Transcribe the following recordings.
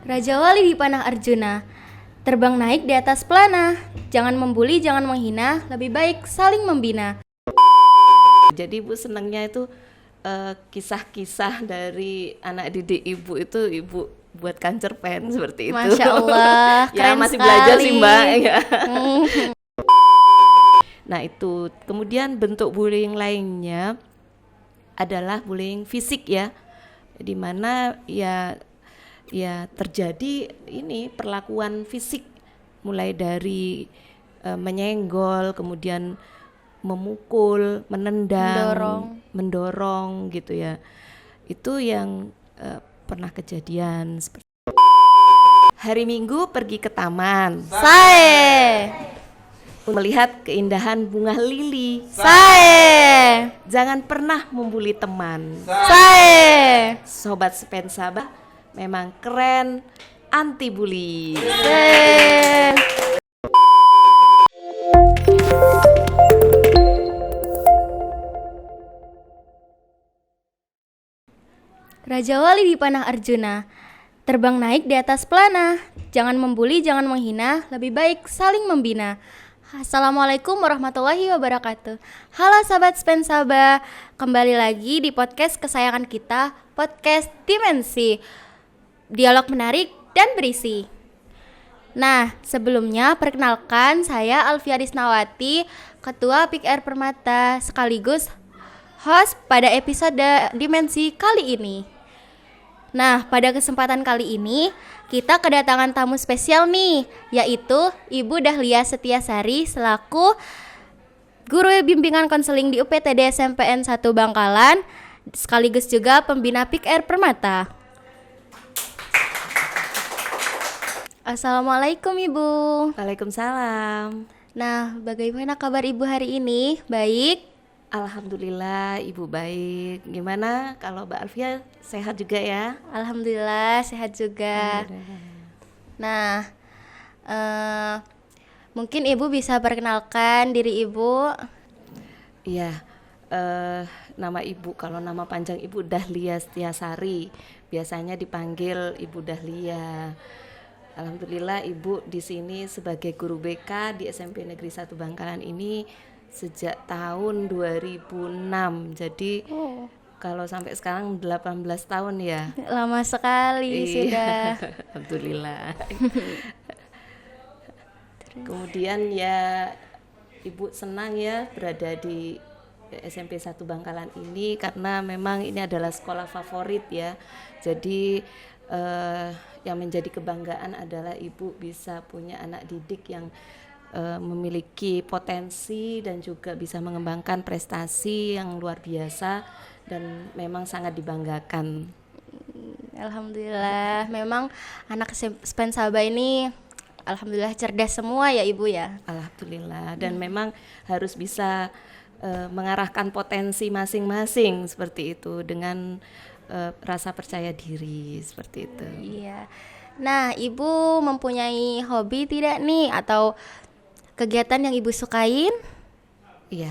Raja Wali dipanah Arjuna, terbang naik di atas pelana. Jangan membuli, jangan menghina, lebih baik saling membina. Jadi ibu senangnya itu kisah-kisah dari anak didik ibu itu ibu buatkan cerpen seperti itu. Masya Allah, Ya keren masih sekali. belajar sih Mbak ya. Nah itu kemudian bentuk bullying lainnya adalah bullying fisik ya, di mana ya terjadi ini perlakuan fisik mulai dari menyenggol, kemudian memukul, menendang, mendorong gitu ya. Itu yang pernah kejadian seperti hari Minggu pergi ke taman. Sae, Melihat keindahan bunga lili. sae, Jangan pernah membuli teman. sae. Sobat Spensaba memang keren, anti bully. Raja Wali dipanah Arjuna, terbang naik di atas pelana. Jangan membuli, jangan menghina, lebih baik saling membina. Assalamualaikum warahmatullahi wabarakatuh. Halo sahabat Spensaba, kembali lagi di podcast kesayangan kita, podcast Dimensi. Dialog menarik dan berisi. Nah, sebelumnya perkenalkan saya Alfia Risnawati, Ketua PIKR Permata sekaligus host pada episode Dimensi kali ini. Nah, pada kesempatan kali ini kita kedatangan tamu spesial nih, yaitu Ibu Dahlia Setiasari selaku Guru Bimbingan Konseling di UPTD SMPN 1 Bangkalan, sekaligus juga pembina PIKR Permata. Assalamualaikum Ibu. Waalaikumsalam. Nah, bagaimana kabar Ibu hari ini? Baik? Alhamdulillah ibu baik. Gimana kalau Mbak Alfia sehat juga ya? Alhamdulillah sehat juga. Nah, mungkin Ibu bisa perkenalkan diri Ibu. Iya, nama ibu, kalau nama panjang ibu Dahlia Setiasari, biasanya dipanggil Ibu Dahlia. Alhamdulillah ibu di sini sebagai guru BK di SMP Negeri 1 Bangkalan ini sejak tahun 2006. Jadi kalau sampai sekarang 18 tahun ya. Lama sekali sudah. Alhamdulillah. Kemudian ya ibu senang ya berada di SMP 1 Bangkalan ini karena memang ini adalah sekolah favorit ya. Jadi yang menjadi kebanggaan adalah ibu bisa punya anak didik yang memiliki potensi dan juga bisa mengembangkan prestasi yang luar biasa dan memang sangat dibanggakan. Alhamdulillah, memang anak Spensaba ini alhamdulillah cerdas semua ya Ibu ya. Alhamdulillah, dan memang harus bisa mengarahkan potensi masing-masing seperti itu dengan rasa percaya diri seperti itu. Iya. Nah, Ibu mempunyai hobi tidak nih atau kegiatan yang Ibu sukain? Iya,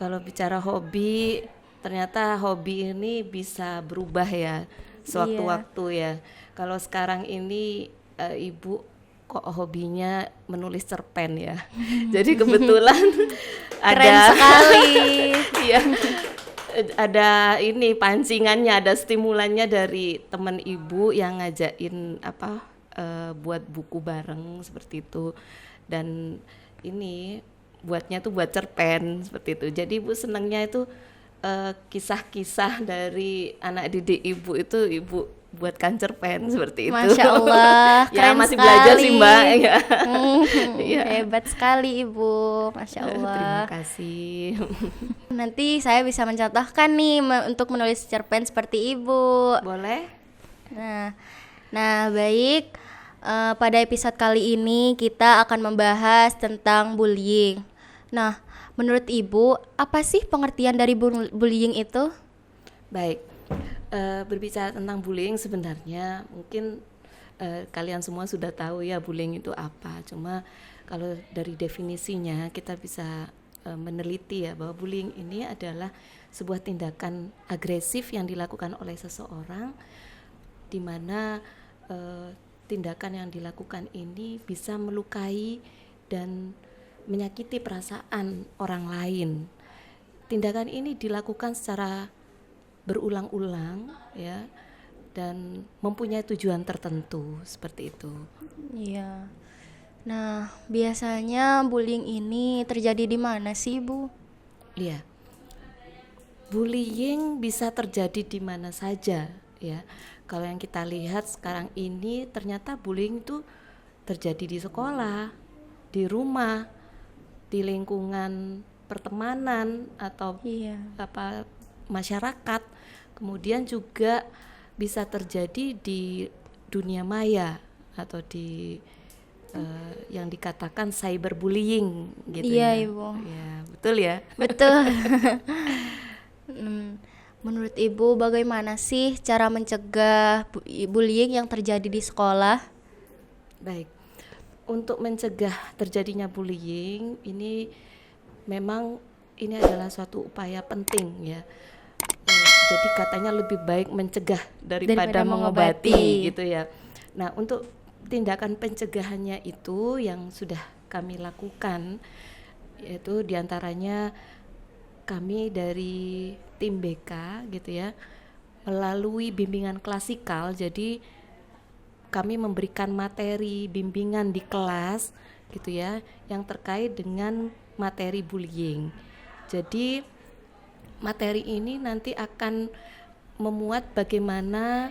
kalau bicara hobi, ternyata hobi ini bisa berubah ya sewaktu-waktu ya. Kalau sekarang ini ibu kok hobinya menulis cerpen ya. Jadi kebetulan Keren sekali. Iya, ada ini pancingannya, ada stimulannya dari teman ibu yang ngajakin buat buku bareng seperti itu. Dan ini buatnya tuh buat cerpen seperti itu. Jadi ibu senangnya itu kisah-kisah dari anak didik ibu itu ibu buatkan cerpen seperti itu. Masya Allah, Ya keren masih sekali. belajar sih Mbak ya. Iya. Hebat sekali Ibu, Masya Allah. Terima kasih. Nanti saya bisa mencontohkan nih untuk menulis cerpen seperti Ibu. Boleh? Nah baik. Pada episode kali ini kita akan membahas tentang bullying. Nah, menurut Ibu, apa sih pengertian dari bullying itu? Baik, berbicara tentang bullying sebenarnya mungkin kalian semua sudah tahu ya bullying itu apa. Cuma kalau dari definisinya kita bisa meneliti ya bahwa bullying ini adalah sebuah tindakan agresif yang dilakukan oleh seseorang di mana eh, tindakan yang dilakukan ini bisa melukai dan menyakiti perasaan orang lain. Tindakan ini dilakukan secara berulang-ulang ya, dan mempunyai tujuan tertentu seperti itu. Iya. Nah, biasanya bullying ini terjadi di mana sih, Bu? Iya. Bullying bisa terjadi di mana saja ya. Kalau yang kita lihat sekarang ini ternyata bullying itu terjadi di sekolah, di rumah, di lingkungan pertemanan atau Iya. masyarakat. Kemudian juga bisa terjadi di dunia maya atau di yang dikatakan cyberbullying gitu Iya, ya. Ibu. Ya, betul ya. Betul. Menurut Ibu bagaimana sih cara mencegah bullying yang terjadi di sekolah? Baik. Untuk mencegah terjadinya bullying ini memang ini adalah suatu upaya penting ya. Jadi katanya lebih baik mencegah daripada mengobati gitu ya. Nah, untuk tindakan pencegahannya itu yang sudah kami lakukan yaitu diantaranya kami dari tim BK gitu ya, melalui bimbingan klasikal. Jadi kami memberikan materi bimbingan di kelas gitu ya yang terkait dengan materi bullying. Jadi materi ini nanti akan memuat bagaimana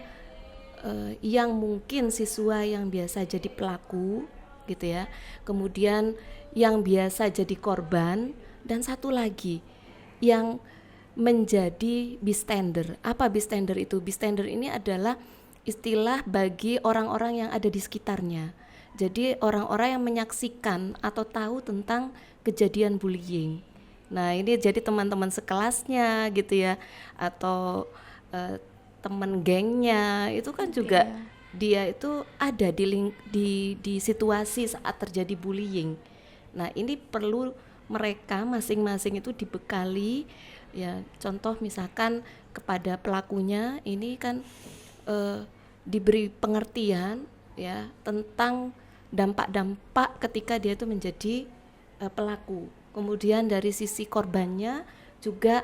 yang mungkin siswa yang biasa jadi pelaku gitu ya, kemudian yang biasa jadi korban, dan satu lagi yang menjadi bystander. Apa bystander itu? Bystander ini adalah istilah bagi orang-orang yang ada di sekitarnya. Jadi orang-orang yang menyaksikan atau tahu tentang kejadian bullying. Nah, ini jadi teman-teman sekelasnya gitu ya, atau teman gengnya itu kan juga dia itu ada di situasi saat terjadi bullying. Nah, ini perlu mereka masing-masing itu dibekali ya, contoh misalkan kepada pelakunya ini kan diberi pengertian ya tentang dampak-dampak ketika dia itu menjadi pelaku. Kemudian dari sisi korbannya juga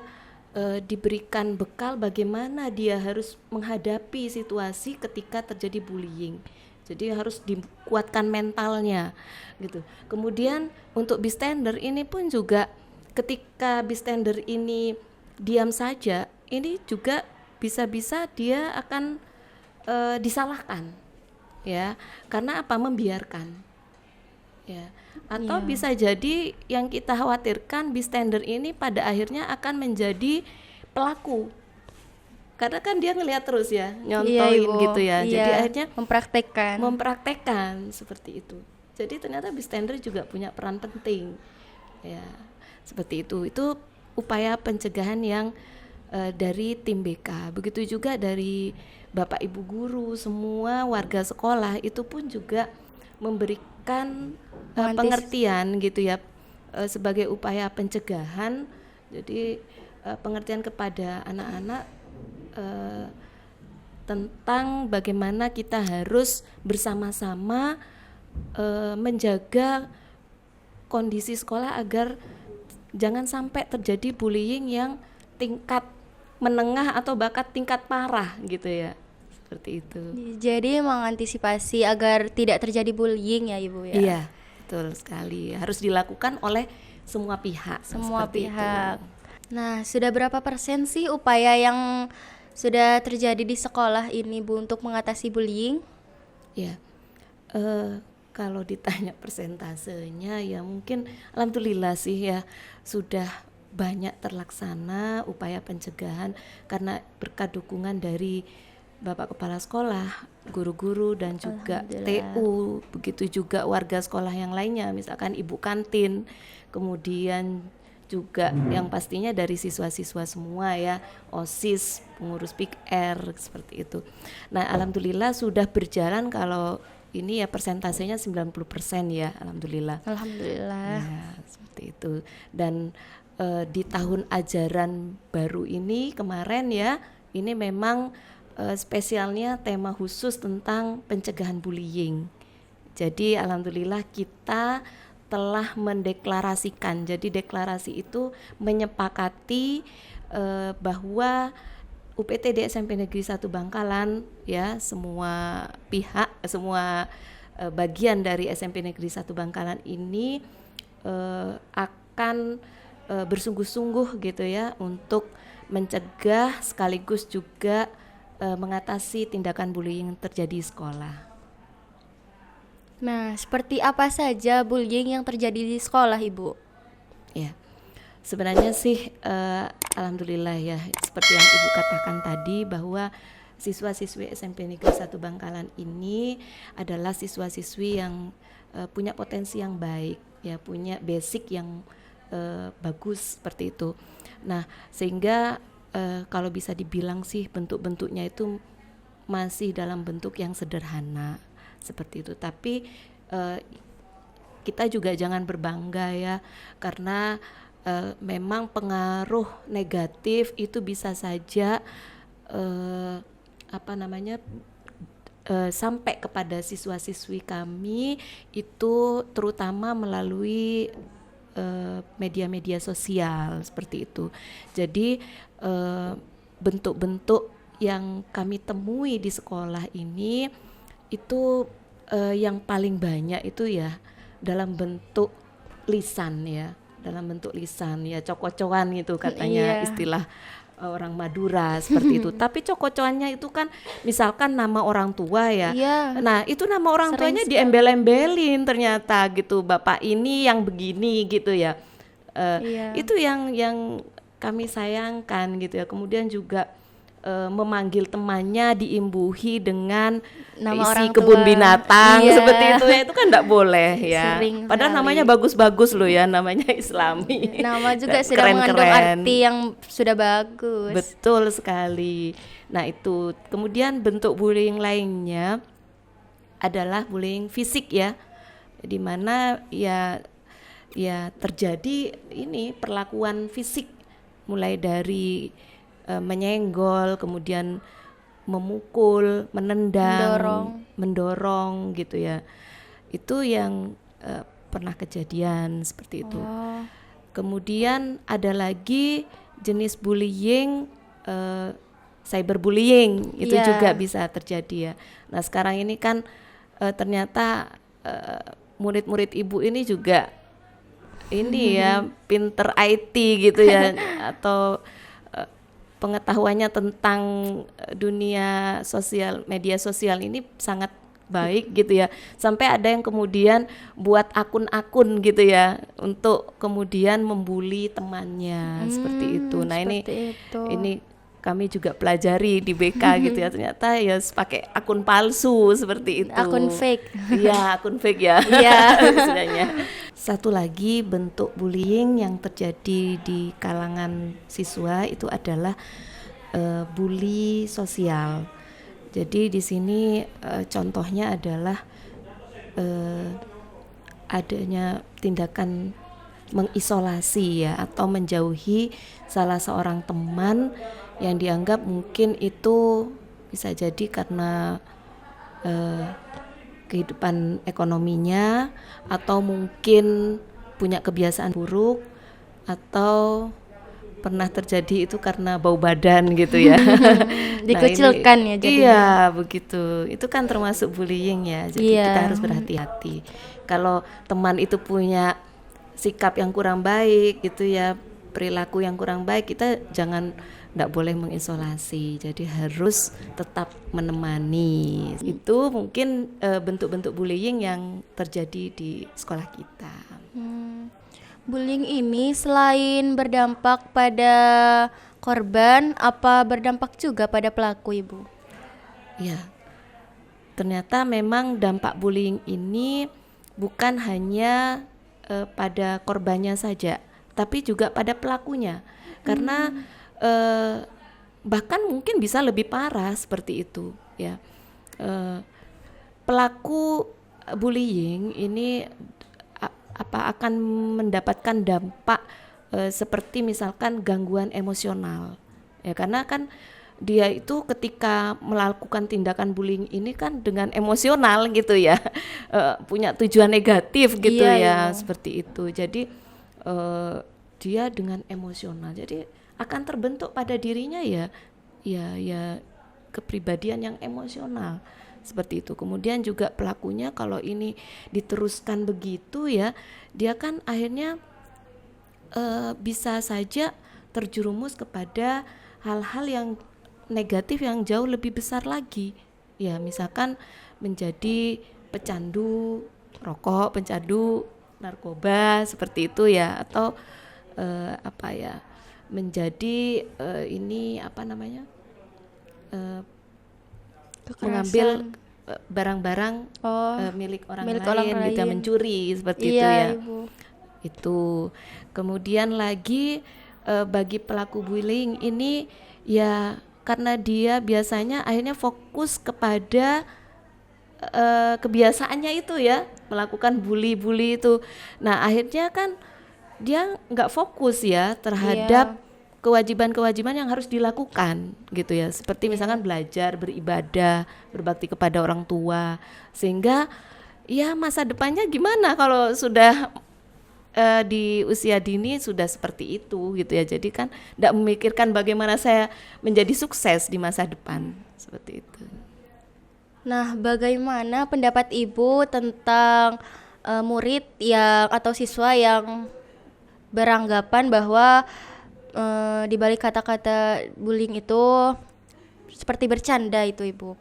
diberikan bekal bagaimana dia harus menghadapi situasi ketika terjadi bullying. Jadi harus dikuatkan mentalnya gitu. Kemudian untuk bystander ini pun juga ketika bystander ini diam saja, ini juga bisa-bisa dia akan disalahkan ya. Karena apa? Membiarkan. Ya. Atau bisa jadi yang kita khawatirkan bystander ini pada akhirnya akan menjadi pelaku. Karena kan dia ngelihat terus ya, nyontoin gitu ya. Jadi akhirnya mempraktekkan seperti itu. Jadi ternyata bystander juga punya peran penting. Ya, seperti itu. Itu upaya pencegahan yang dari tim BK. Begitu juga dari Bapak Ibu guru, semua warga sekolah itu pun juga memberikan pengertian gitu ya, sebagai upaya pencegahan. Jadi pengertian kepada anak-anak tentang bagaimana kita harus bersama-sama menjaga kondisi sekolah agar jangan sampai terjadi bullying yang tingkat menengah atau bahkan tingkat parah gitu ya. Seperti itu. Jadi mengantisipasi agar tidak terjadi bullying ya Ibu ya. Iya, betul sekali. Harus dilakukan oleh semua pihak. Semua pihak. Itu. Nah, sudah berapa persen sih upaya yang sudah terjadi di sekolah ini Bu untuk mengatasi bullying? Ya, kalau ditanya persentasenya ya mungkin alhamdulillah sih ya sudah banyak terlaksana upaya pencegahan karena berkat dukungan dari Bapak Kepala Sekolah, guru-guru dan juga TU, begitu juga warga sekolah yang lainnya, misalkan ibu kantin, kemudian juga yang pastinya dari siswa-siswa semua ya, OSIS, pengurus PIKR seperti itu. Nah, alhamdulillah sudah berjalan kalau ini ya persentasenya 90% ya, alhamdulillah. Alhamdulillah. Ya, seperti itu. Dan di tahun ajaran baru ini kemarin ya, ini memang spesialnya tema khusus tentang pencegahan bullying. Jadi alhamdulillah kita telah mendeklarasikan. Jadi deklarasi itu menyepakati bahwa UPT di SMP Negeri 1 Bangkalan ya, semua pihak, semua bagian dari SMP Negeri 1 Bangkalan ini akan bersungguh-sungguh gitu ya untuk mencegah sekaligus juga mengatasi tindakan bullying yang terjadi di sekolah. Nah, seperti apa saja bullying yang terjadi di sekolah, Ibu? Ya, sebenarnya sih alhamdulillah ya, seperti yang Ibu katakan tadi bahwa siswa-siswi SMP Negeri 1 Bangkalan ini adalah siswa-siswi yang punya potensi yang baik, ya punya basic yang bagus seperti itu. Nah, sehingga kalau bisa dibilang sih bentuk-bentuknya itu masih dalam bentuk yang sederhana seperti itu. Tapi kita juga jangan berbangga ya, karena memang pengaruh negatif itu bisa saja sampai kepada siswa-siswi kami itu terutama melalui media-media sosial seperti itu. Jadi bentuk-bentuk yang kami temui di sekolah ini itu yang paling banyak itu ya dalam bentuk lisan ya, coko-coan gitu katanya istilah orang Madura seperti itu. Tapi coko-coannya itu kan misalkan nama orang tua ya. Nah, itu nama orang tuanya diembel-embelin ternyata gitu. Bapak ini yang begini gitu ya. Itu yang kami sayangkan gitu ya. Kemudian juga memanggil temannya diimbuhi dengan nama isi kebun binatang seperti itu ya, itu kan enggak boleh ya. Sering padahal sekali. Namanya bagus-bagus loh ya, namanya Islami. Nama juga sudah mengandung arti yang sudah bagus. Betul sekali. Nah, itu kemudian bentuk bullying lainnya adalah bullying fisik ya, di mana ya terjadi ini perlakuan fisik mulai dari menyenggol, kemudian memukul, menendang, mendorong gitu ya. Itu yang pernah kejadian seperti itu. Kemudian ada lagi jenis bullying, cyberbullying, itu juga bisa terjadi ya. Nah, sekarang ini kan ternyata murid-murid Ibu ini juga ini ya pinter IT gitu ya, atau pengetahuannya tentang dunia sosial, media sosial ini sangat baik gitu ya. Sampai ada yang kemudian buat akun-akun gitu ya untuk kemudian membuli temannya seperti itu. Nah, ini kami juga pelajari di BK gitu ya. Ternyata ya pakai akun palsu seperti itu. Akun fake. Iya, akun fake ya. Iya. Istilahnya. Satu lagi bentuk bullying yang terjadi di kalangan siswa itu adalah bully sosial. Jadi di sini contohnya adalah adanya tindakan mengisolasi ya, atau menjauhi salah seorang teman yang dianggap mungkin itu bisa jadi karena kehidupan ekonominya, atau mungkin punya kebiasaan buruk, atau pernah terjadi itu karena bau badan gitu ya. Dikucilkan ya jadinya. Iya, begitu. Itu kan termasuk bullying ya. Jadi kita harus berhati-hati. Kalau teman itu punya sikap yang kurang baik gitu ya, perilaku yang kurang baik, kita enggak boleh mengisolasi. Jadi harus tetap menemani. Itu mungkin bentuk-bentuk bullying yang terjadi di sekolah kita. Bullying ini selain berdampak pada korban, apa berdampak juga pada pelaku, Ibu? Ya, ternyata memang dampak bullying ini bukan hanya pada korbannya saja, tapi juga pada pelakunya. Karena bahkan mungkin bisa lebih parah seperti itu ya. Pelaku bullying ini akan mendapatkan dampak seperti misalkan gangguan emosional ya, karena kan dia itu ketika melakukan tindakan bullying ini kan dengan emosional gitu ya, punya tujuan negatif gitu Iya, ya, Ibu. seperti itu. Jadi dia dengan emosional, jadi akan terbentuk pada dirinya ya kepribadian yang emosional seperti itu. Kemudian juga pelakunya kalau ini diteruskan begitu ya, dia kan akhirnya bisa saja terjerumus kepada hal-hal yang negatif yang jauh lebih besar lagi. Ya, misalkan menjadi pecandu rokok, pecandu narkoba seperti itu ya, atau menjadi ini apa namanya? Mengambil Kekerasan. barang-barang Oh, milik orang milik lain orang gitu, lain. mencuri seperti itu Iya, ya. Ibu. Itu kemudian lagi bagi pelaku bullying ini ya, karena dia biasanya akhirnya fokus kepada kebiasaannya itu ya, melakukan bully itu. Nah akhirnya kan dia nggak fokus ya terhadap Iya. kewajiban-kewajiban yang harus dilakukan gitu ya, seperti misalkan belajar, beribadah, berbakti kepada orang tua, sehingga ya masa depannya gimana kalau sudah di usia dini sudah seperti itu gitu ya. Jadi kan tidak memikirkan bagaimana saya menjadi sukses di masa depan seperti itu. Nah, bagaimana pendapat Ibu tentang murid yang atau siswa yang beranggapan bahwa di balik kata-kata bullying itu seperti bercanda itu, Ibu?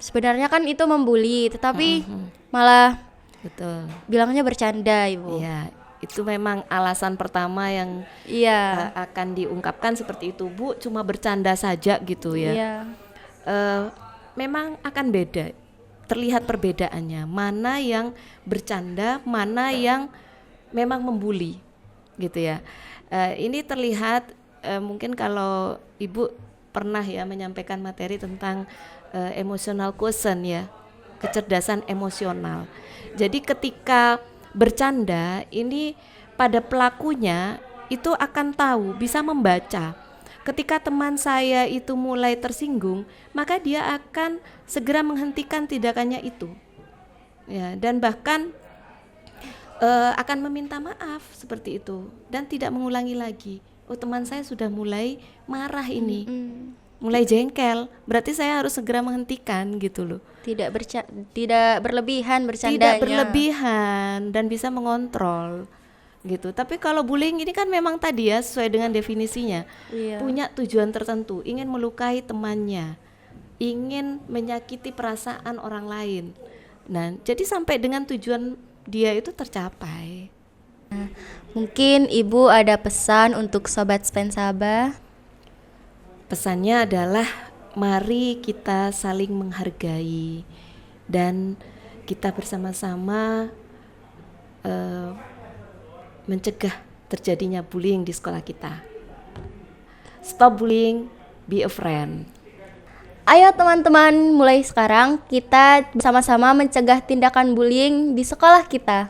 Sebenarnya kan itu membuli, tetapi malah Betul. bilangnya bercanda, Ibu. Iya, itu memang alasan pertama yang Iya. akan diungkapkan seperti itu, Bu, cuma bercanda saja gitu ya. Iya. Memang akan beda, terlihat perbedaannya, mana yang bercanda, mana yang memang membuli gitu ya. Ini terlihat mungkin kalau Ibu pernah ya menyampaikan materi tentang emotional quotient ya, kecerdasan emosional. Jadi ketika bercanda ini pada pelakunya itu akan tahu, bisa membaca. Ketika teman saya itu mulai tersinggung, maka dia akan segera menghentikan tindakannya itu. Ya, dan bahkan akan meminta maaf seperti itu dan tidak mengulangi lagi. Oh, teman saya sudah mulai marah ini, mulai jengkel, berarti saya harus segera menghentikan gitu loh. Tidak berlebihan bercandanya. Tidak berlebihan dan bisa mengontrol gitu. Tapi kalau bullying ini kan memang tadi ya sesuai dengan definisinya, Iya. punya tujuan tertentu, ingin melukai temannya, ingin menyakiti perasaan orang lain. Nah, jadi sampai dengan tujuan dia itu tercapai. Mungkin Ibu ada pesan untuk Sobat Spensaba? Pesannya adalah mari kita saling menghargai dan kita bersama-sama mencegah terjadinya bullying di sekolah kita. Stop bullying, be a friend. Ayo teman-teman, mulai sekarang kita bersama-sama mencegah tindakan bullying di sekolah kita.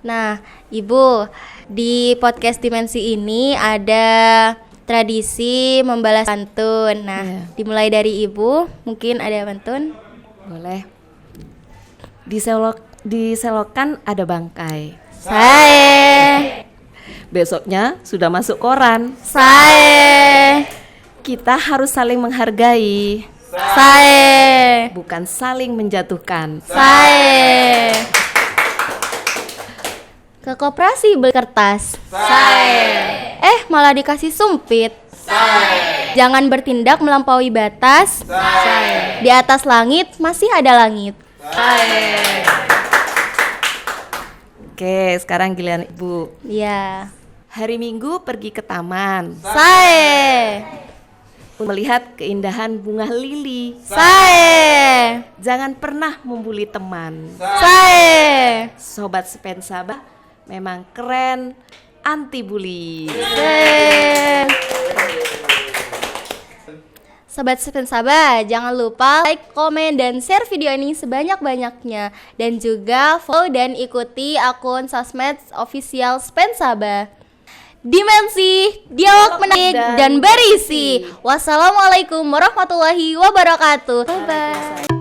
Nah, Ibu, di podcast Dimensi ini ada tradisi membalas pantun. Nah, Iya. dimulai dari Ibu, mungkin ada pantun. Boleh. Diselokan ada bangkai. Sae, Besoknya sudah masuk koran. sae, Kita harus saling menghargai, sae, bukan saling menjatuhkan. sae. Ke koperasi beli kertas. Sae. Malah dikasih sumpit. Sae. Jangan bertindak melampaui batas. Sae. Di atas langit masih ada langit. Oke, sekarang giliran Ibu. Ya. Hari Minggu pergi ke taman, Sae. melihat keindahan bunga lili. Sae. Jangan pernah membuli teman. Sae. Sobat Spensaba memang keren, anti bully. Sae. Sobat Spensaba, jangan lupa like, komen, dan share video ini sebanyak-banyaknya. Dan juga follow dan ikuti akun sosmed official Spensaba. dimensi, dialog menarik dan berisi. Wassalamualaikum warahmatullahi wabarakatuh. Bye bye.